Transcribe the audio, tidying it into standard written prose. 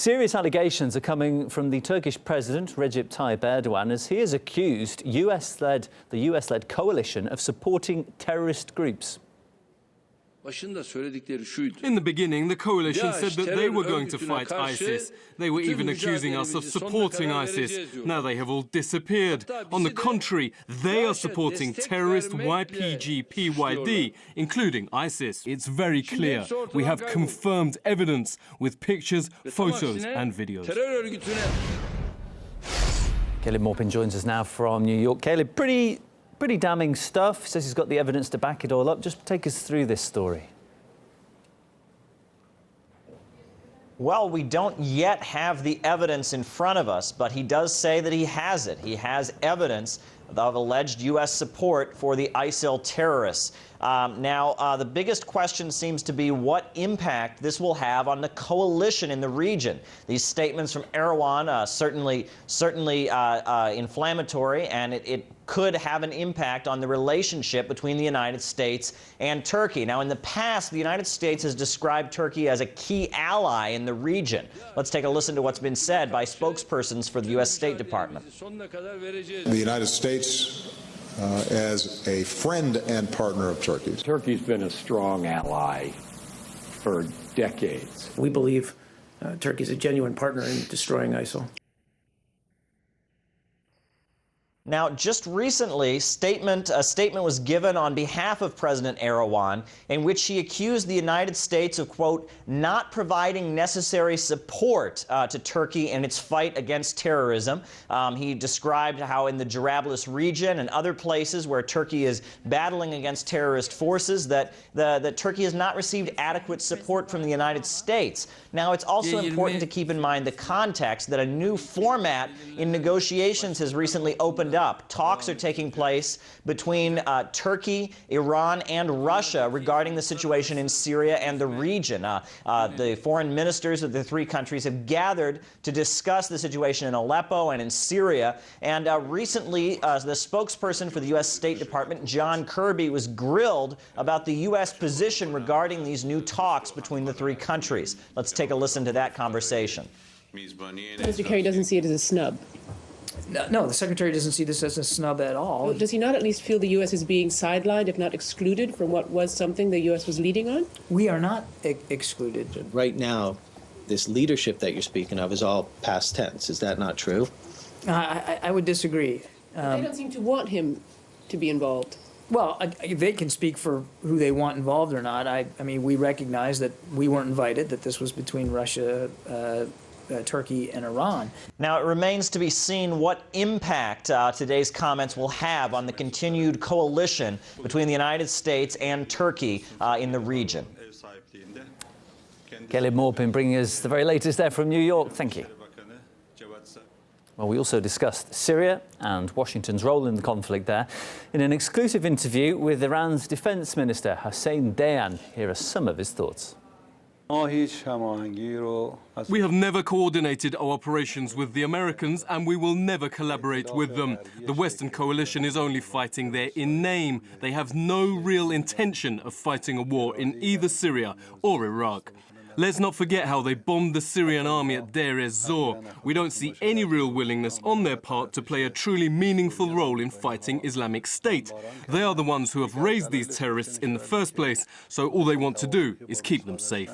Serious allegations are coming from the Turkish President Recep Tayyip Erdogan as he has accused the US-led coalition of supporting terrorist groups. In the beginning, the coalition said that they were going to fight ISIS. They were even accusing us of supporting ISIS. Now they have all disappeared. On the contrary, they are supporting terrorist YPG, PYD, including ISIS. It's very clear. We have confirmed evidence with pictures, photos and videos. Caleb Maupin joins us now from New York. Caleb, pretty damning stuff. Says he's got the evidence to back it all up. Just take us through this story. Well, we don't yet have the evidence in front of us, but he does say that he has it. He has evidence of alleged U.S. support for the ISIL terrorists. Now, the biggest question seems to be what impact this will have on the coalition in the region. These statements from Erdogan certainly inflammatory, and it could have an impact on the relationship between the United States and Turkey. Now, in the past, the United States has described Turkey as a key ally in the region. Let's take a listen to what's been said by spokespersons for the U.S. State Department. The United States as a friend and partner of Turkey. Turkey's been a strong ally for decades. We believe Turkey is a genuine partner in destroying ISIL. Now, just recently, a statement was given on behalf of President Erdogan in which he accused the United States of, quote, not providing necessary support to Turkey in its fight against terrorism. He described how in the Jarablus region and other places where Turkey is battling against terrorist forces that Turkey has not received adequate support from the United States. Now, it's also important to keep in mind the context that a new format in negotiations has recently opened up. Talks are taking place between Turkey, Iran, and Russia regarding the situation in Syria and the region. The foreign ministers of the three countries have gathered to discuss the situation in Aleppo and in Syria. And recently, the spokesperson for the U.S. State Department, John Kirby, was grilled about the U.S. position regarding these new talks between the three countries. Let's take a listen to that conversation. Mr. Kerry doesn't see it as a snub. No, the Secretary doesn't see this as a snub at all. Well, does he not at least feel the U.S. is being sidelined, if not excluded, from what was something the U.S. was leading on? We are not excluded. Right now, this leadership that you're speaking of is all past tense. Is that not true? I would disagree. They don't seem to want him to be involved. Well, they can speak for who they want involved or not. I mean, we recognize that we weren't invited, that this was between Russia, Turkey and Iran. Now, it remains to be seen what impact today's comments will have on the continued coalition between the United States and Turkey in the region. Caleb Maupin bringing us the very latest there from New York. Thank you. Well, we also discussed Syria and Washington's role in the conflict there in an exclusive interview with Iran's Defense Minister Hossein Dayan. Here are some of his thoughts. We have never coordinated our operations with the Americans, and we will never collaborate with them. The Western coalition is only fighting there in name. They have no real intention of fighting a war in either Syria or Iraq. Let's not forget how they bombed the Syrian army at Deir ez-Zor. We don't see any real willingness on their part to play a truly meaningful role in fighting Islamic State. They are the ones who have raised these terrorists in the first place, so all they want to do is keep them safe.